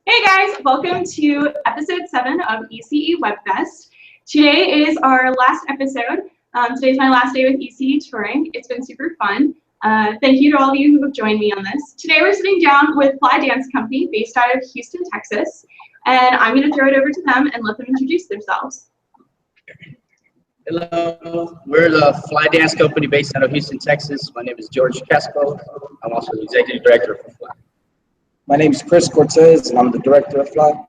Hey guys, welcome to episode 7 of ECE Webfest. Today is our last episode. Today's my last day with ECE touring. It's been super fun. Thank you to all of you who have joined me on this. Today we're sitting down with Fly Dance Company based out of Houston, Texas, and I'm going to throw it over to them and let them introduce themselves. Hello, we're the Fly Dance Company based out of Houston, Texas. My name is George Casco. I'm also the Executive Director for Fly. My name is Chris Cortez, and I'm the director of Fly.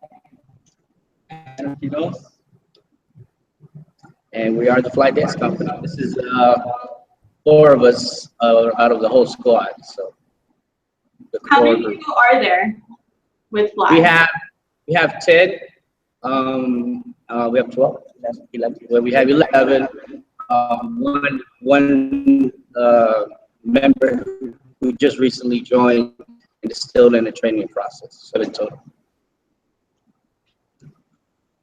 And we are the Fly Dance Company. This is 4 of us out of the whole squad. So, how many people are there with Fly? We have 10. We have 12. 11. Well, we have 11. One member who just recently joined and is still in the training process. 7 total.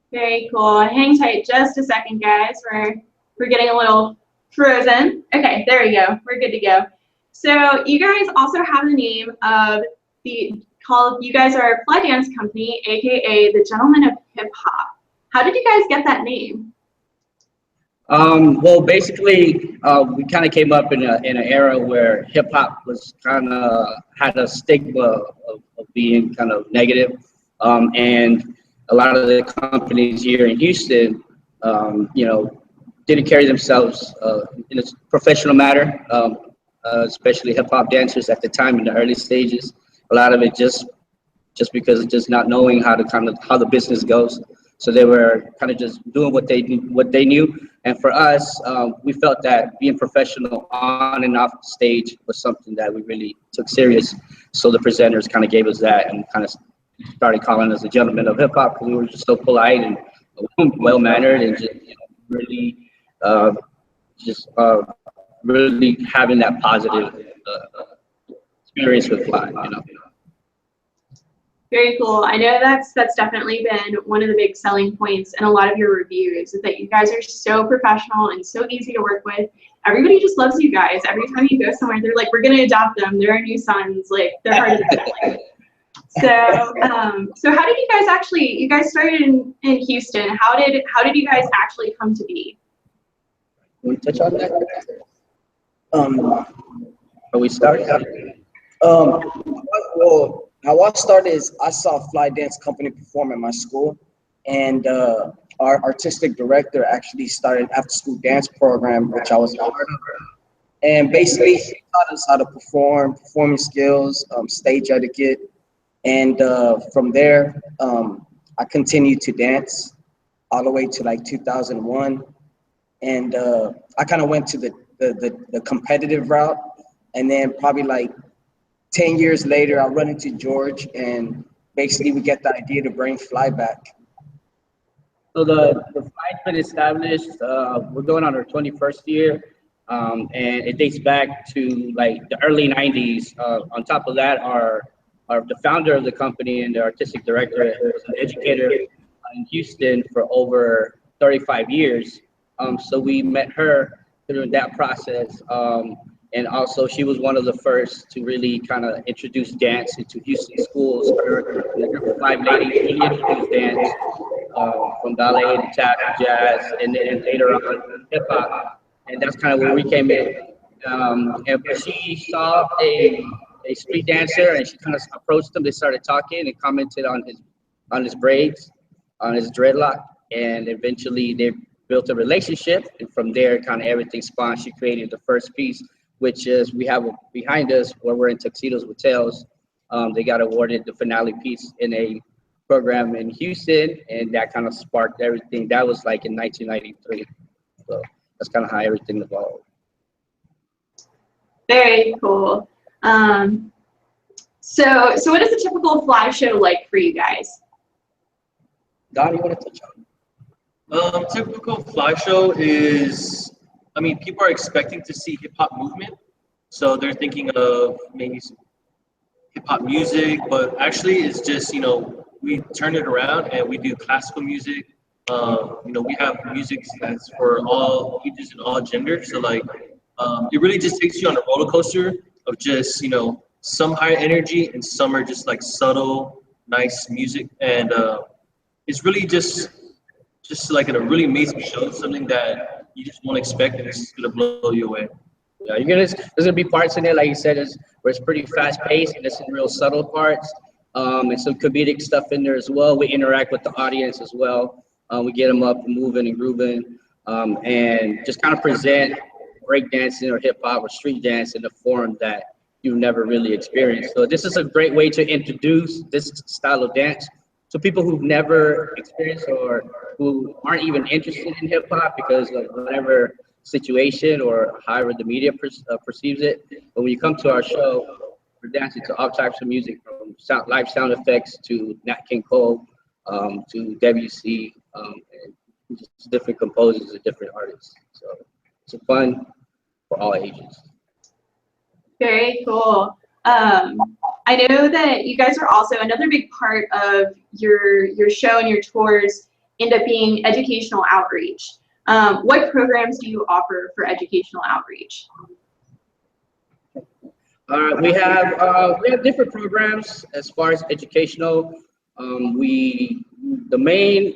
Very cool. Hang tight just a second, guys. We're getting a little frozen. Okay, there we go. We're good to go. So you guys also have the name of you guys are Fly Dance Company, aka the Gentlemen of Hip Hop. How did you guys get that name? Well, basically, we kind of came up in an era where hip hop was kind of had a stigma of being kind of negative, and a lot of the companies here in Houston, didn't carry themselves in a professional manner, especially hip hop dancers at the time in the early stages. A lot of it just because of just not knowing how the business goes. So they were kind of just doing what they knew. And for us, we felt that being professional on and off stage was something that we really took serious. So the presenters kind of gave us that and kind of started calling us the Gentlemen of Hip Hop because we were just so polite and well mannered and just really having that positive experience with Fly. Very cool. I know that's definitely been one of the big selling points in a lot of your reviews is that you guys are so professional and so easy to work with. Everybody just loves you guys. Every time you go somewhere, they're like, we're going to adopt them. They're our new sons. Like, they're part of the family. So how did you guys started in Houston. How did you guys actually come to be? Want to touch on that? Are we starting? Well, how I started is I saw Fly Dance Company perform at my school, and our artistic director actually started an after-school dance program, which I was a part of. And basically, he taught us how to performing skills, stage etiquette, and from there, I continued to dance all the way to like 2001, and I kind of went to the competitive route, and then probably like 10 years later, I run into George, and basically we get the idea to bring Fly back. So the Fly's been established. We're going on our 21st year, and it dates back to like the early 90s. On top of that, the founder of the company and the artistic director was an educator in Houston for over 35 years. So we met her through that process. And also, she was one of the first to really kind of introduce dance into Houston schools. Her and a group of 5 ladies really introduced dance from ballet to tap to jazz, and then later on hip hop. And that's kind of where we came in. And she saw a street dancer, and she kind of approached him. They started talking and commented on his braids, on his dreadlock, and eventually they built a relationship. And from there, kind of everything spawned. She created the first piece, which is we have behind us where we're in tuxedos with tails. They got awarded the finale piece in a program in Houston, and that kind of sparked everything. That was like in 1993. So that's kind of how everything evolved. Very cool. So what is a typical Fly show like for you guys? Don, you want to touch on? Typical Fly show is, people are expecting to see hip hop movement, so they're thinking of maybe some hip hop music, but actually it's just, we turn it around and we do classical music. We have music that's for all ages and all genders. So like, it really just takes you on a roller coaster of just, some high energy and some are just like subtle, nice music, and it's really just like a really amazing show, something that you just won't expect, and it's gonna blow you away. Yeah, there's gonna be parts in it, like you said, where it's pretty fast paced, and there's some real subtle parts, and some comedic stuff in there as well. We interact with the audience as well. We get them up and moving and grooving, and just kind of present breakdancing or hip hop or street dance in a form that you've never really experienced. So this is a great way to introduce this style of dance to people who've never experienced or who aren't even interested in hip hop because of whatever situation or however the media perceives it. But when you come to our show, we're dancing to all types of music, from live sound effects to Nat King Cole, to WC, and just different composers and different artists. So it's fun for all ages. Very cool. I know that you guys are also, another big part of your show and your tours end up being educational outreach. What programs do you offer for educational outreach? We have different programs as far as educational. The main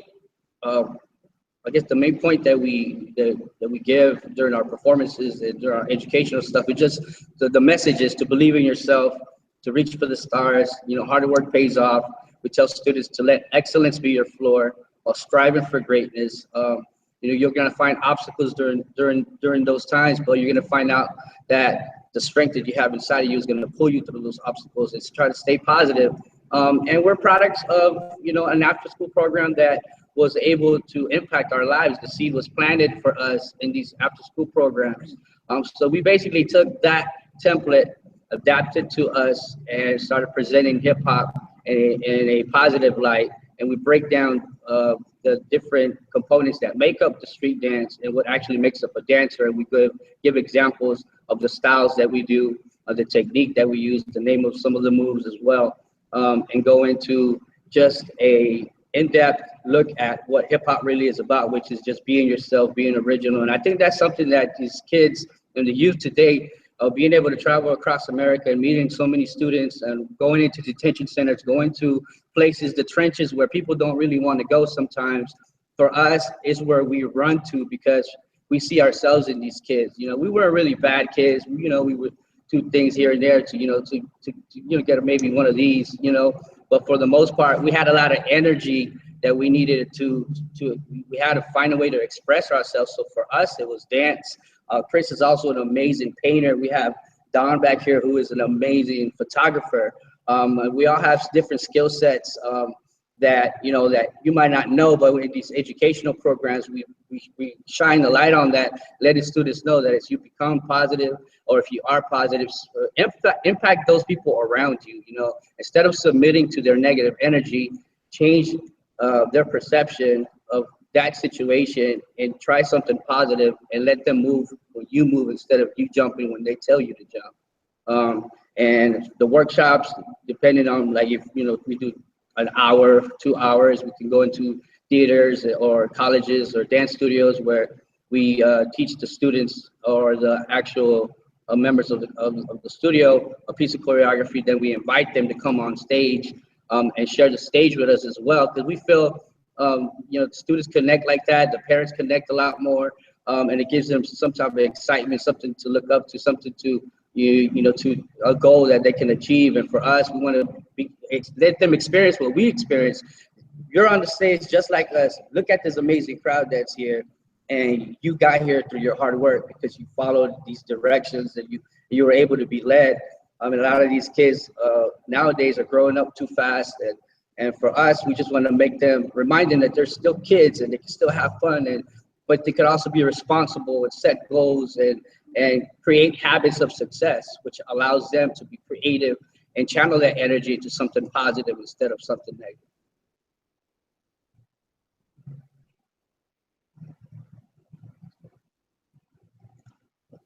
I guess the main point that we give during our performances and during our educational stuff is just the message is to believe in yourself, to reach for the stars. You know, hard work pays off. We tell students to let excellence be your floor while striving for greatness. You know, you're gonna find obstacles during those times, but you're gonna find out that the strength that you have inside of you is gonna pull you through those obstacles. And try to stay positive. And we're products of, you know, an after-school program that was able to impact our lives. The seed was planted for us in these after-school programs. So we basically took that template, adapted to us, and started presenting hip hop in a positive light. And we break down the different components that make up the street dance and what actually makes up a dancer. And we give examples of the styles that we do, the technique that we use, the name of some of the moves as well, and go into just a in-depth look at what hip-hop really is about, which is just being yourself, being original. And I think that's something that these kids and the youth today, being able to travel across America and meeting so many students and going into detention centers, going to places, the trenches where people don't really want to go sometimes, for us is where we run to because we see ourselves in these kids. You know, we were really bad kids. You know, we would do things here and there to get maybe one of these, you know. But for the most part, we had a lot of energy that we needed we had to find a way to express ourselves. So for us, it was dance. Chris is also an amazing painter. We have Don back here, who is an amazing photographer. We all have different skill sets that you might not know, but in these educational programs, we shine the light on that, letting students know that as you become positive, or if you are positive, impact those people around you. You know, instead of submitting to their negative energy, change their perception of that situation and try something positive and let them move when you move instead of you jumping when they tell you to jump. And the workshops, depending on, like, if we do an hour, 2 hours, we can go into theaters or colleges or dance studios where we teach the students or the actual members of the studio a piece of choreography. Then we invite them to come on stage and share the stage with us as well, because we feel students connect like that, the parents connect a lot more, and it gives them some type of excitement, something to look up to, something to to a goal that they can achieve. And for us, we want to let them experience what we experience. You're on the stage just like us. Look at this amazing crowd that's here, and you got here through your hard work because you followed these directions and you were able to be led. I mean, a lot of these kids nowadays are growing up too fast, and for us, we just want to remind them that they're still kids and they can still have fun, but they could also be responsible and set goals and create habits of success, which allows them to be creative and channel that energy into something positive instead of something negative.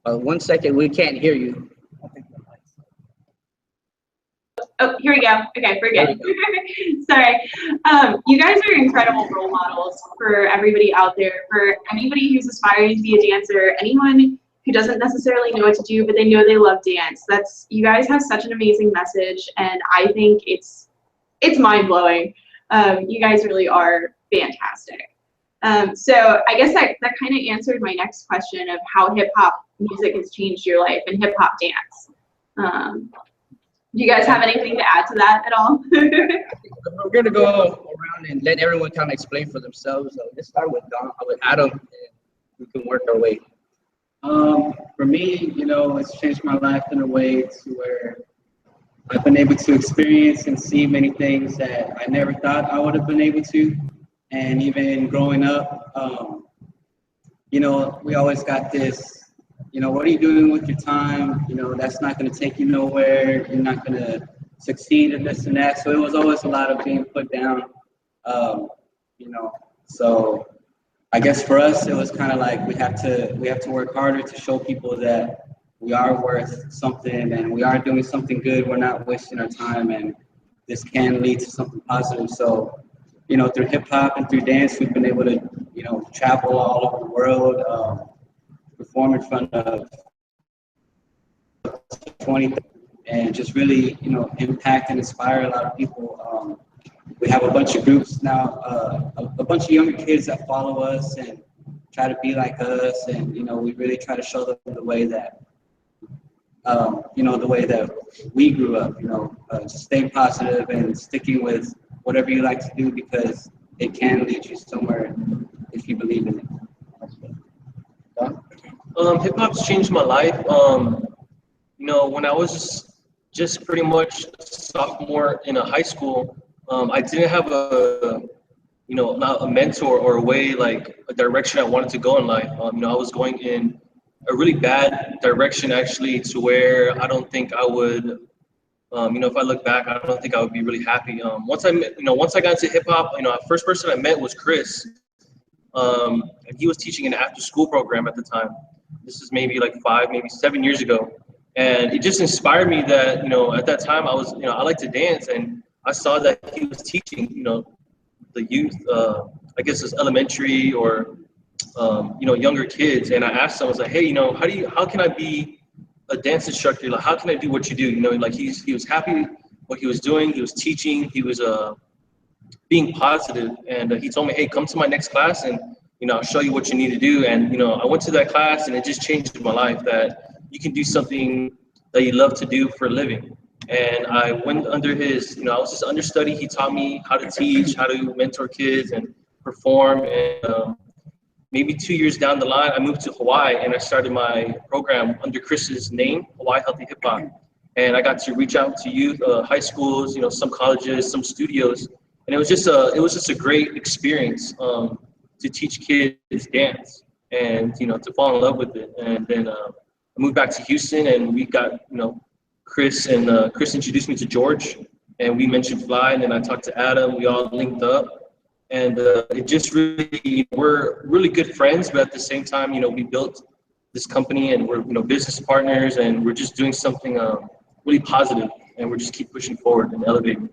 1 second, we can't hear you. Oh, here we go. Okay, we're good. Sorry. You guys are incredible role models for everybody out there, for anybody who's aspiring to be a dancer, anyone who doesn't necessarily know what to do, but they know they love dance. You guys have such an amazing message, and I think it's it's mind-blowing. You guys really are fantastic. So I guess that kind of answered my next question of how hip hop music has changed your life and hip hop dance. Do you guys have anything to add to that at all? We're gonna go around and let everyone kind of explain for themselves. So let's start with Adam, and we can work our way. For me, you know, it's changed my life in a way to where I've been able to experience and see many things that I never thought I would have been able to. And even growing up, you know, we always got this, you know, what are you doing with your time? You know, that's not going to take you nowhere. You're not going to succeed in this and that. So it was always a lot of being put down, you know. So I guess for us, it was kind of like we have to work harder to show people that we are worth something and we are doing something good. We're not wasting our time, and this can lead to something positive. So, you know, through hip hop and through dance, we've been able to, you know, travel all over the world, perform in front of 20, and just really, you know, impact and inspire a lot of people. We have a bunch of groups now, a bunch of younger kids that follow us and try to be like us, and you know, we really try to show them the way that, you know, the way that we grew up. You know, just staying positive and sticking with whatever you like to do, because it can lead you somewhere if you believe in it. Hip hop's changed my life. You know, when I was just pretty much a sophomore in a high school, I didn't have you know, not a mentor or a way, like a direction I wanted to go in life. You know, I was going in a really bad direction, actually, to where I don't think I would, you know, if I look back, I don't think I would be really happy. Once I got into hip hop, you know, the first person I met was Chris. And he was teaching an after-school program at the time. This is maybe like 5, maybe 7 years ago. And it just inspired me that, you know, at that time I was, you know, I like to dance, and I saw that he was teaching, you know, the youth, I guess it's elementary or, you know, younger kids. And I asked him, I was like, hey, you know, how can I be a dance instructor? Like, how can I do what you do? You know, like he was happy what he was doing. He was teaching. He was being positive. And he told me, hey, come to my next class and, you know, I'll show you what you need to do. And, you know, I went to that class and it just changed my life, that you can do something that you love to do for a living. And I went under his, you know, I was just understudy. He taught me how to teach, how to mentor kids and perform. And maybe 2 years down the line, I moved to Hawaii and I started my program under Chris's name, Hawaii Healthy Hip Hop. And I got to reach out to youth, high schools, you know, some colleges, some studios. And it was just a great experience to teach kids dance and, you know, to fall in love with it. And then I moved back to Houston, and we got, you know, Chris introduced me to George, and we mentioned Fly, and then I talked to Adam. We all linked up, and it just really, we're really good friends, but at the same time, you know, we built this company, and we're, you know, business partners, and we're just doing something really positive, and we're just keep pushing forward and elevating.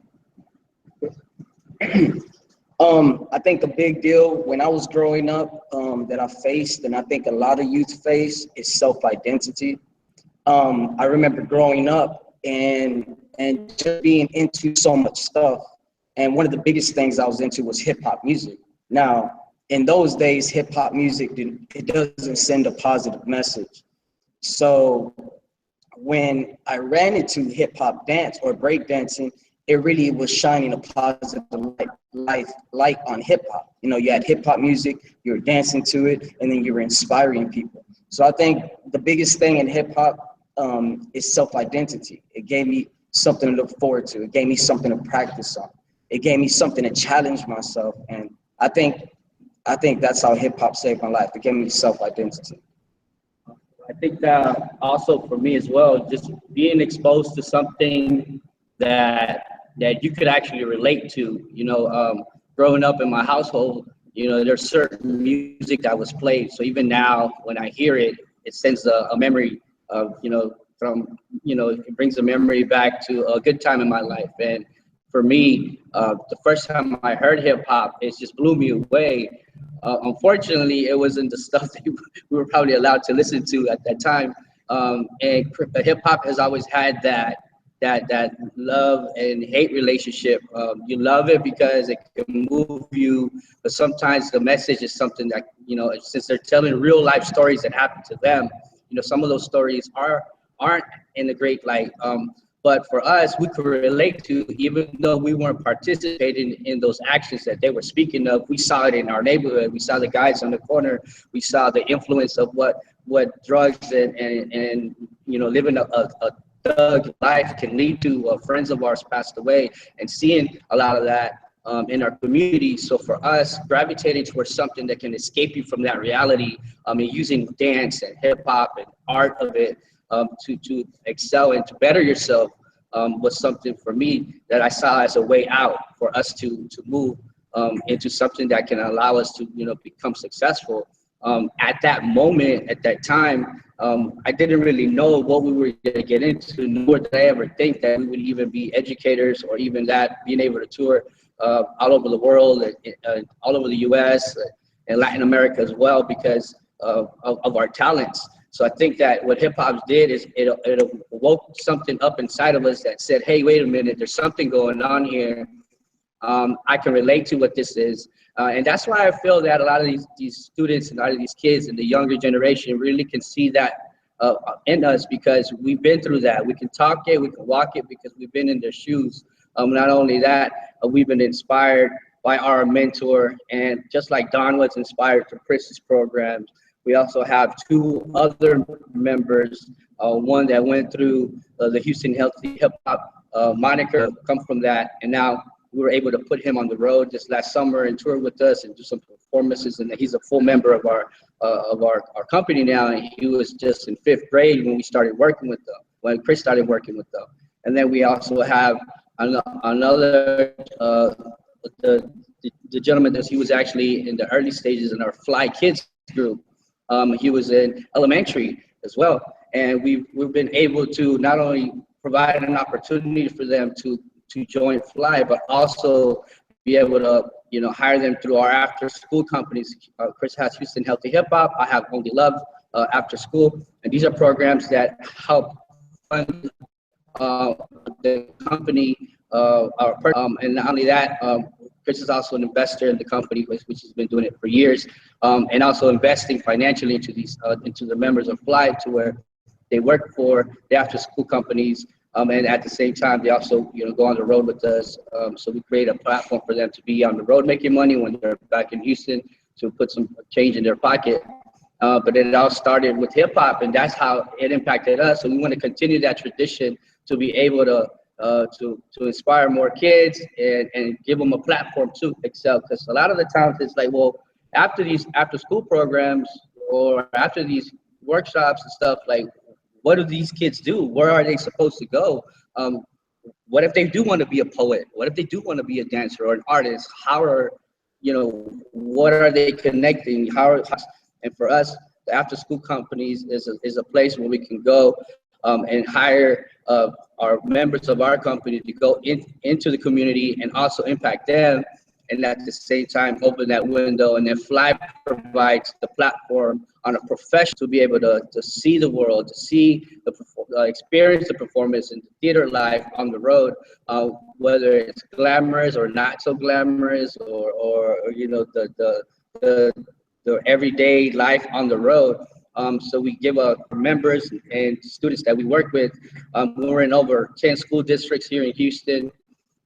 I think a big deal when I was growing up that I faced, and I think a lot of youth face, is self-identity. I remember growing up and just being into so much stuff. And one of the biggest things I was into was hip hop music. Now, in those days, hip hop music, it doesn't send a positive message. So when I ran into hip hop dance or breakdancing, it really was shining a positive light on hip hop. You know, you had hip hop music, you were dancing to it, and then you were inspiring people. So I think the biggest thing in hip hop is self-identity. It gave me something to look forward to. It gave me something to practice on. It gave me something to challenge myself. And I think that's how hip hop saved my life. It gave me self-identity. I think that also for me as well, just being exposed to something that you could actually relate to. You know, growing up in my household, you know, there's certain music that was played. So even now, when I hear it, it sends a memory of, you know, from, you know, it brings a memory back to a good time in my life. And for me, the first time I heard hip hop, it just blew me away. Unfortunately, it wasn't the stuff that we were probably allowed to listen to at that time. And hip hop has always had that that love and hate relationship. You love it because it can move you, but sometimes the message is something that, you know, since they're telling real life stories that happened to them, you know, some of those stories aren't in a great light. But for us, we could relate to, even though we weren't participating in those actions that they were speaking of. We saw it in our neighborhood. We saw the guys on the corner. We saw the influence of what drugs and you know, living a thug life can lead to. Friends of ours passed away, and seeing a lot of that in our community. So for us, gravitating towards something that can escape you from that reality, and using dance and hip hop and art of it to excel and to better yourself, was something for me that I saw as a way out for us to move into something that can allow us to, you know, become successful. At that moment, at that time, I didn't really know what we were going to get into, nor did I ever think that we would even be educators, or even that being able to tour all over the world, all over the US and Latin America as well, because of our talents. So I think that what hip hop did is it woke something up inside of us that said, hey, wait a minute, there's something going on here. I can relate to what this is. And that's why I feel that a lot of these students and a lot of these kids in the younger generation really can see that in us, because we've been through that. We can talk it, we can walk it, because we've been in their shoes. Not only that, we've been inspired by our mentor, and just like Don was inspired through Chris's programs, we also have two other members, one that went through the Houston Healthy Hip Hop moniker, come from that, and now we were able to put him on the road this last summer and tour with us and do some performances. And he's a full member of our company now. And he was just in 5th grade when we started working with them, when Chris started working with them. And then we also have another, the gentleman that he was actually in the early stages in our Fly Kids group. He was in elementary as well. And we've been able to not only provide an opportunity for them to join Fly, but also be able to, you know, hire them through our after school companies. Chris has Houston Healthy Hip Hop. I have Only Love after school. And these are programs that help fund the company. And not only that, Chris is also an investor in the company, which has been doing it for years, and also investing financially into into the members of Fly, to where they work for the after school companies. And at the same time, they also, you know, go on the road with us. So we create a platform for them to be on the road making money when they're back in Houston, to put some change in their pocket. But it all started with hip hop, and that's how it impacted us. So we want to continue that tradition to be able to inspire more kids and give them a platform to excel. Because a lot of the times it's like, well, after these after school programs or after these workshops and stuff, like, what do these kids do? Where are they supposed to go? What if they do want to be a poet? What if they do want to be a dancer or an artist? How are, you know, what are they connecting? And for us, the after school companies is a place where we can go and hire our members of our company to go into the community and also impact them, and at the same time open that window. And then Fly provides the platform on a profession to be able to see the world, to see experience the performance in the theater life on the road, whether it's glamorous or not so glamorous, or you know, the everyday life on the road. So we give our members and students that we work with, we're in over 10 school districts here in Houston.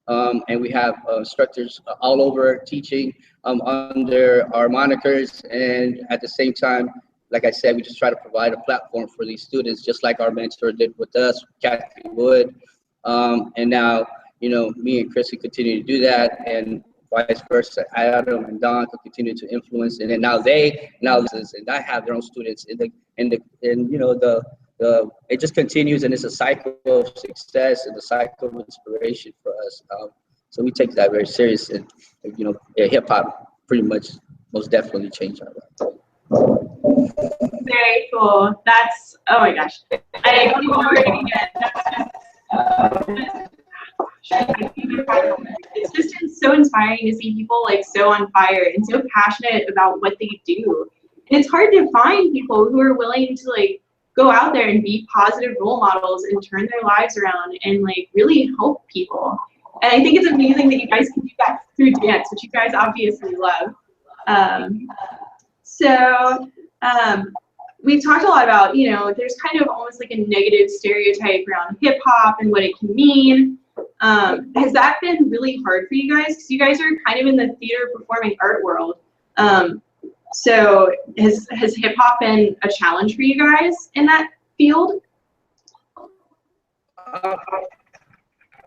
And we have instructors all over teaching under our monikers. And at the same time, like I said, we just try to provide a platform for these students, just like our mentor did with us, Kathy Wood. And now, you know, me and Chris continue to do that, and vice versa. Adam and Don can continue to influence, and then now and I have their own students and you know, it just continues, and it's a cycle of success and a cycle of inspiration for us. So we take that very serious, and you know, hip hop pretty much most definitely changed our life. Very cool. That's, oh my gosh, I don't even know where to begin. It's just so inspiring to see people like so on fire and so passionate about what they do. And it's hard to find people who are willing to like go out there and be positive role models and turn their lives around and like really help people. And I think it's amazing that you guys can do that through dance, which you guys obviously love. We've talked a lot about, you know, there's kind of almost like a negative stereotype around hip hop and what it can mean. Has that been really hard for you guys? Because you guys are kind of in the theater performing art world. So has hip hop been a challenge for you guys in that field?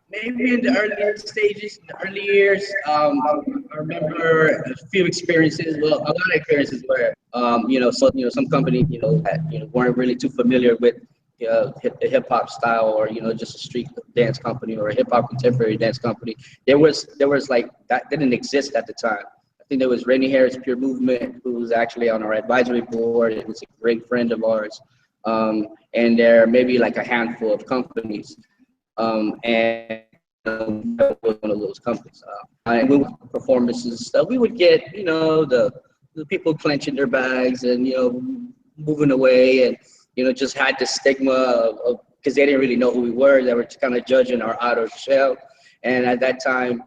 Maybe in the earlier stages, in the early years, I remember a few experiences. Well, a lot of experiences where, some companies, that, weren't really too familiar with the hip hop style, or just a street dance company or a hip hop contemporary dance company. There was like that didn't exist at the time. I think there was Rainy Harris Pure Movement, who was actually on our advisory board. It was a great friend of ours, and there may be like a handful of companies. And one of those companies. And we would performances, we would get, the people clenching their bags and, moving away, and, just had the stigma of because they didn't really know who we were. They were kind of judging our outer shell. And at that time,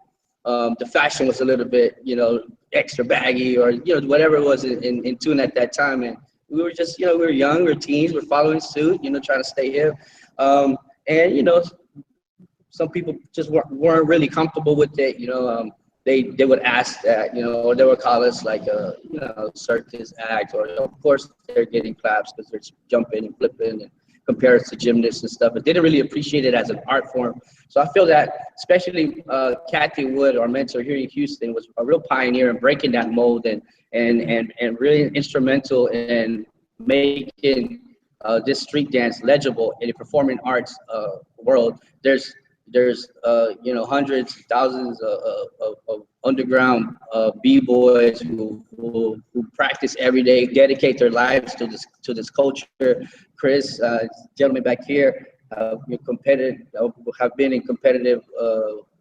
the fashion was a little bit, extra baggy, or, whatever it was in tune at that time. And we were just, we were young, we were teens, we're following suit, trying to stay hip. And, some people just weren't really comfortable with it. They would ask that, or they would call us like a, circus act, or of course they're getting claps because they're jumping and flipping and compare us to gymnasts and stuff, but they didn't really appreciate it as an art form. So I feel that especially Kathy Wood, our mentor here in Houston, was a real pioneer in breaking that mold and really instrumental in making this street dance legible in the performing arts world. There's hundreds, thousands of underground b-boys who practice every day, dedicate their lives to this culture. Chris, gentleman back here, have been in competitive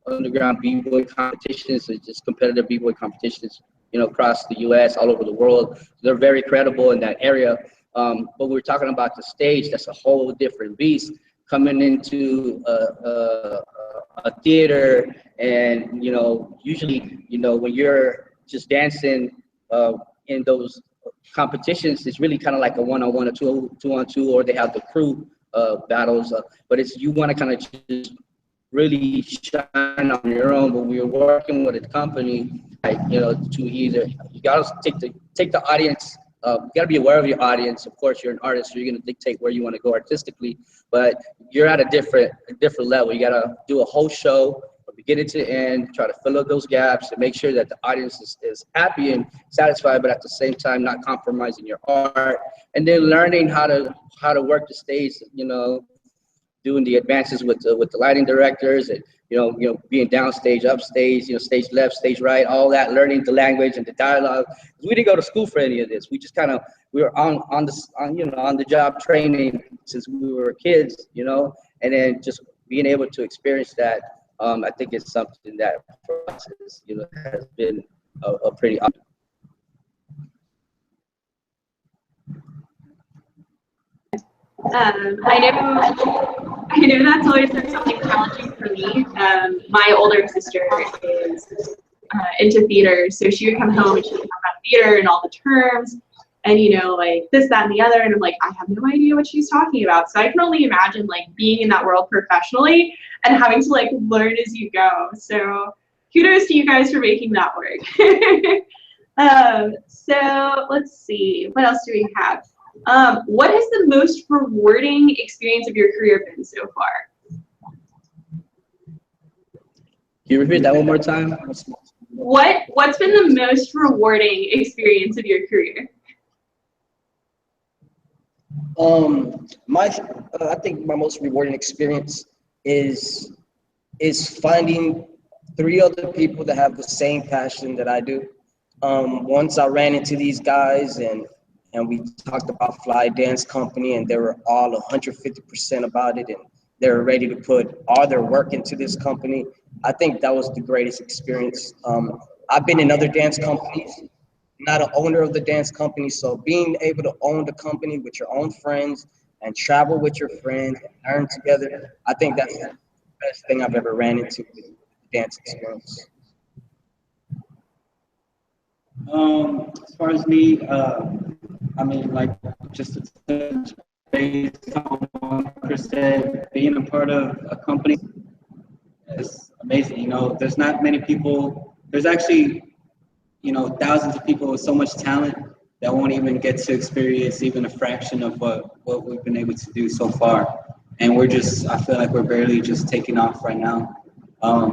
underground b-boy competitions, just competitive b-boy competitions, across the U.S., all over the world. So they're very credible in that area. But we're talking about the stage. That's a whole different beast. Coming into a theater, and usually when you're just dancing in those competitions, it's really kind of like a one-on-one or two-on-two, or they have the crew battles. But you want to kind of just really shine on your own. But we are working with a company, like to either you gotta take the audience. You got to be aware of your audience. Of course, you're an artist, so you're going to dictate where you want to go artistically, but you're at a different level. You got to do a whole show from beginning to end, try to fill up those gaps and make sure that the audience is happy and satisfied, but at the same time, not compromising your art. And then learning how to work the stage, doing the advances with the lighting directors, and being downstage, upstage, stage left, stage right, all that, learning the language and the dialogue. We didn't go to school for any of this. We just we were on the job training since we were kids, and then just being able to experience that. I think it's something that for us is, has been a pretty awesome. I know that's always been something challenging for me. My older sister is into theater, so she would come home and she would talk about theater and all the terms, and like this, that, and the other, and I'm like, I have no idea what she's talking about. So I can only imagine like being in that world professionally and having to like learn as you go. So kudos to you guys for making that work. So let's see, what else do we have? What has the most rewarding experience of your career been so far? Can you repeat that one more time? What's been the most rewarding experience of your career? I think my most rewarding experience is finding 3 other people that have the same passion that I do. Once I ran into these guys and we talked about Fly Dance Company, and they were all 150% about it, and they were ready to put all their work into this company. I think that was the greatest experience. I've been in other dance companies, not an owner of the dance company, so being able to own the company with your own friends, and travel with your friends and learn together. I think that's the best thing I've ever ran into with the dance experience. As far as me, I mean, like, just to touch base on what Chris said, being a part of a company is amazing. You know, there's not many people, there's actually, you know, thousands of people with so much talent that won't even get to experience even a fraction of what we've been able to do so far. And we're just, I feel like we're barely just taking off right now.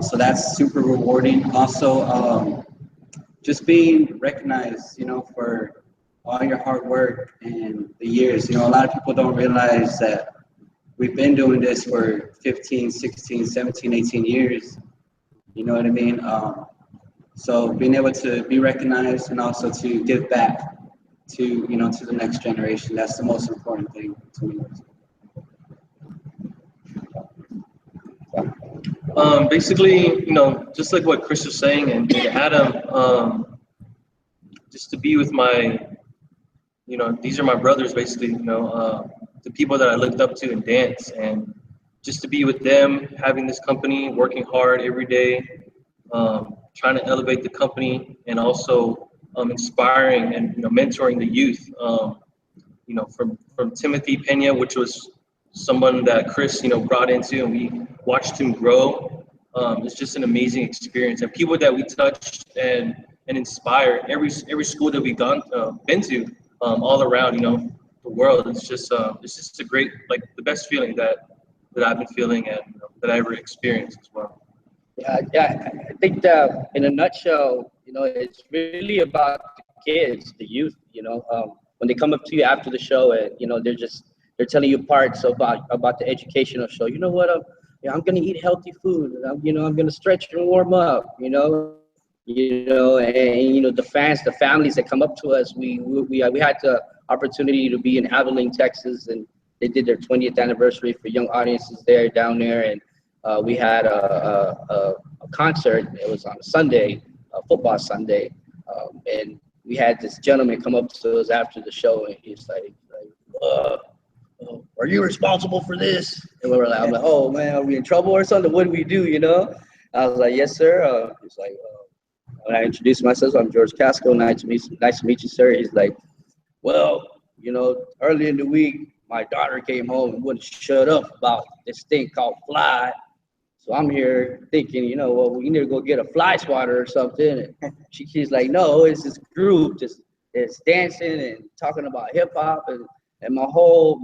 So that's super rewarding. Also, just being recognized, you know, for all your hard work and the years. You know, a lot of people don't realize that we've been doing this for 15, 16, 17, 18 years. You know what I mean? So being able to be recognized and also to give back to, you know, to the next generation, that's the most important thing to me. Basically, you know, just like what Chris was saying and Adam, just to be with my, you know, these are my brothers basically, you know, the people that I looked up to in dance, and just to be with them, having this company, working hard every day, trying to elevate the company, and also inspiring and, you know, mentoring the youth, you know, from Timothy Pena, which was someone that Chris, you know, brought into, and we watched him grow. It's just an amazing experience, and people that we touched and inspired every school that we've been to, all around, you know, the world. It's just a great, like, the best feeling that I've been feeling, and, you know, that I ever experienced as well. Yeah, I think that in a nutshell, you know, it's really about the kids, the youth. You know, when they come up to you after the show, and, you know, they're telling you parts about the educational show. You know what? I'm gonna eat healthy food. And I'm gonna stretch and warm up. And you know, the fans, the families that come up to us. We had the opportunity to be in Abilene, Texas, and they did their 20th anniversary for young audiences down there, and we had a concert. It was on a Sunday, a football Sunday, and we had this gentleman come up to us after the show, and he's like, "Are you responsible for this?" And I'm like, "Oh man, are we in trouble or something? What do we do?" You know? I was like, "Yes, sir." He's like, when I introduced myself, I'm George Casco. Nice to meet you, sir. He's like, "Well, you know, early in the week, my daughter came home and wouldn't shut up about this thing called fly. So I'm here thinking, you know, well, we need to go get a fly swatter or something." And she's like, "No, it's this group, it's dancing and talking about hip hop and my whole."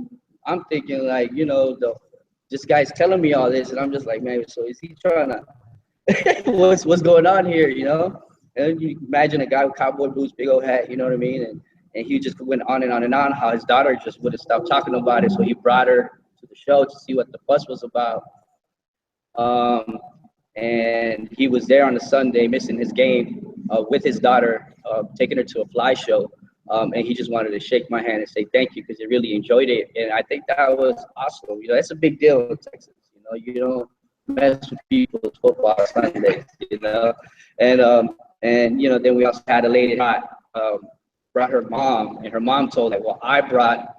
I'm thinking, like, you know, this guy's telling me all this, and I'm just like, man, so is he trying to what's going on here, you know? And you imagine a guy with cowboy boots, big old hat, you know what I mean? And he just went on and on and on, how his daughter just wouldn't stop talking about it. So he brought her to the show to see what the fuss was about. And he was there on a Sunday, missing his game with his daughter, taking her to a fly show. And he just wanted to shake my hand and say thank you because he really enjoyed it. And I think that was awesome. You know, that's a big deal in Texas. You know, you don't mess with people's football Sundays, you know. And you know, then we also had a lady that brought her mom, and her mom told, like, well, I brought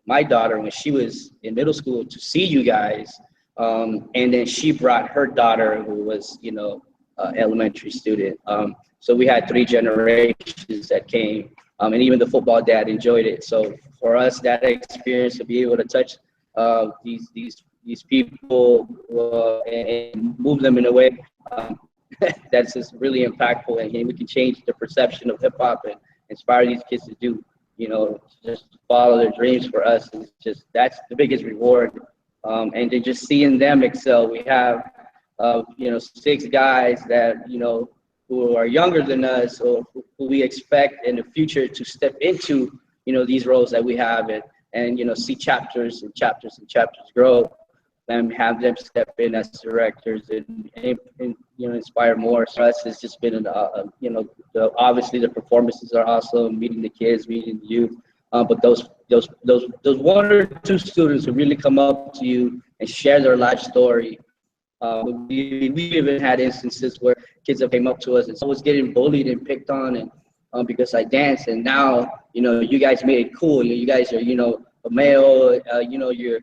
my daughter when she was in middle school to see you guys. And then she brought her daughter, who was, you know, elementary student. So we had 3 generations that came, and even the football dad enjoyed it. So for us, that experience to be able to touch these people and move them in a way that's just really impactful, and we can change the perception of hip hop and inspire these kids to do, you know, just follow their dreams. For us, it's just, that's the biggest reward. And then just seeing them excel. We have, you know, 6 guys that, you know, who are younger than us, or who we expect in the future to step into, you know, these roles that we have, and you know, see chapters and chapters and chapters grow, and have them step in as directors and you know, inspire more. So us, it's just been you know, obviously the performances are awesome, meeting the kids, meeting the youth, but those 1 or 2 students who really come up to you and share their life story. We even had instances where kids have came up to us and I was getting bullied and picked on, and because I dance, and now, you know, you guys made it cool. You guys are, you know, a male. You know, you're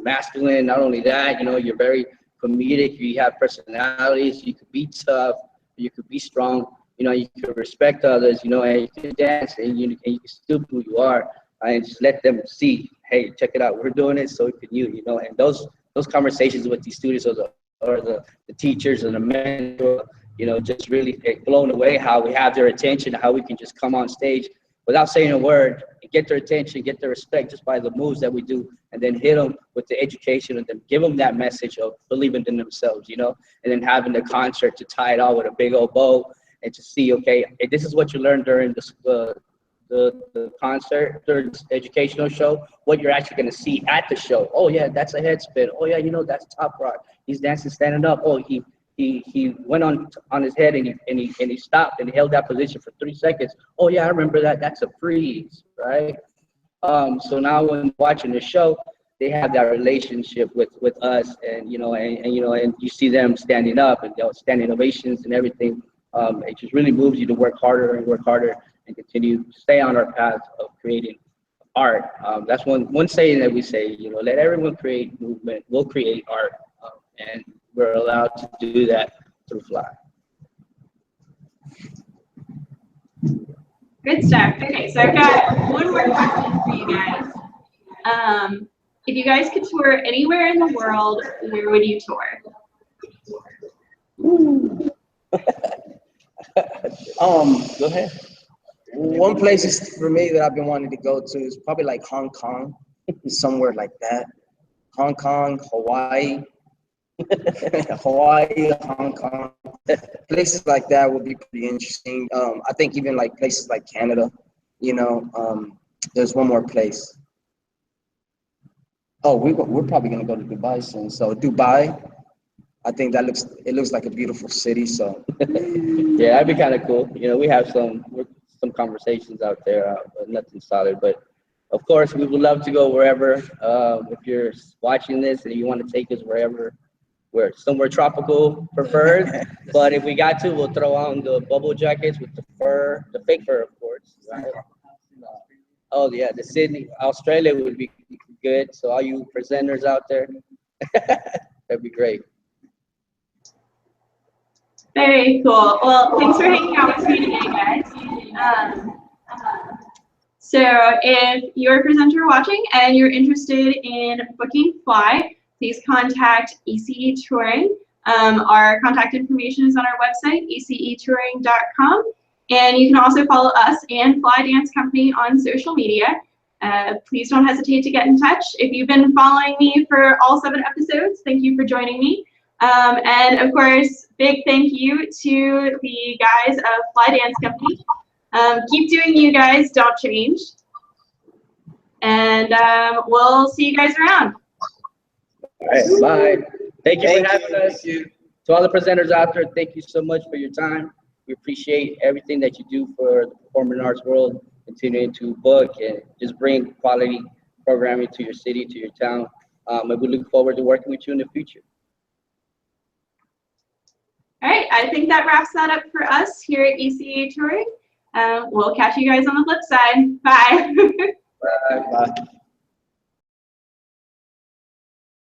masculine. Not only that, you know, you're very comedic. You have personalities. You could be tough. You could be strong. You know, you can respect others. You know, and you can dance, and you can still be who you are, and just let them see. Hey, check it out. We're doing it, so can you. You know, and those conversations with these students or the teachers and the mentor, you know, just really get blown away how we have their attention, how we can just come on stage without saying a word and get their attention, get their respect just by the moves that we do, and then hit them with the education and then give them that message of believing in themselves, you know, and then having the concert to tie it all with a big old bow and to see, okay, hey, this is what you learned during the concert, during the educational show, what you're actually going to see at the show. Oh yeah, that's a head spin. Oh yeah, you know, that's top rock. He's dancing standing up. Oh, he went on his head and he stopped and he held that position for 3 seconds. Oh yeah, I remember that. That's a freeze, right? So now when watching the show, they have that relationship with us, and you know, and you know, and you see them standing up and standing ovations and everything. It just really moves you to work harder and continue to stay on our path of creating art. That's one saying that we say, you know, let everyone create movement. We'll create art, and we're allowed to do that through Fly. Good stuff. Okay, so I've got one more question for you guys. If you guys could tour anywhere in the world, where would you tour? Go ahead. One place is, for me, that I've been wanting to go to is probably like Hong Kong, somewhere like that. Hong Kong, Hawaii, Hong Kong. Places like that would be pretty interesting. I think even like places like Canada, you know. There's one more place. Oh, we're probably gonna go to Dubai soon. So Dubai, I think it looks like a beautiful city. So yeah, that'd be kind of cool. You know, we have some conversations out there, but nothing solid. But of course, we would love to go wherever. If you're watching this and you want to take us wherever, where somewhere tropical preferred. But if we got to, we'll throw on the bubble jackets with the fur, the fake fur, of course. Right? Oh yeah, the Sydney, Australia would be good. So all you presenters out there, that'd be great. Very cool. Well, thanks for hanging out with me today, guys. So if you're a presenter watching and you're interested in booking Fly, please contact ECE Touring. Our contact information is on our website, ecetouring.com. And you can also follow us and Fly Dance Company on social media. Please don't hesitate to get in touch. If you've been following me for all 7 episodes, thank you for joining me. And of course, big thank you to the guys of Fly Dance Company. Keep doing you guys, don't change. And we'll see you guys around. All right, bye. Thank you for having us. To all the presenters out there, thank you so much for your time. We appreciate everything that you do for the performing arts world, continuing to book and just bring quality programming to your city, to your town. And we look forward to working with you in the future. All right, I think that wraps that up for us here at ECE Touring. We'll catch you guys on the flip side. Bye. Bye. Bye.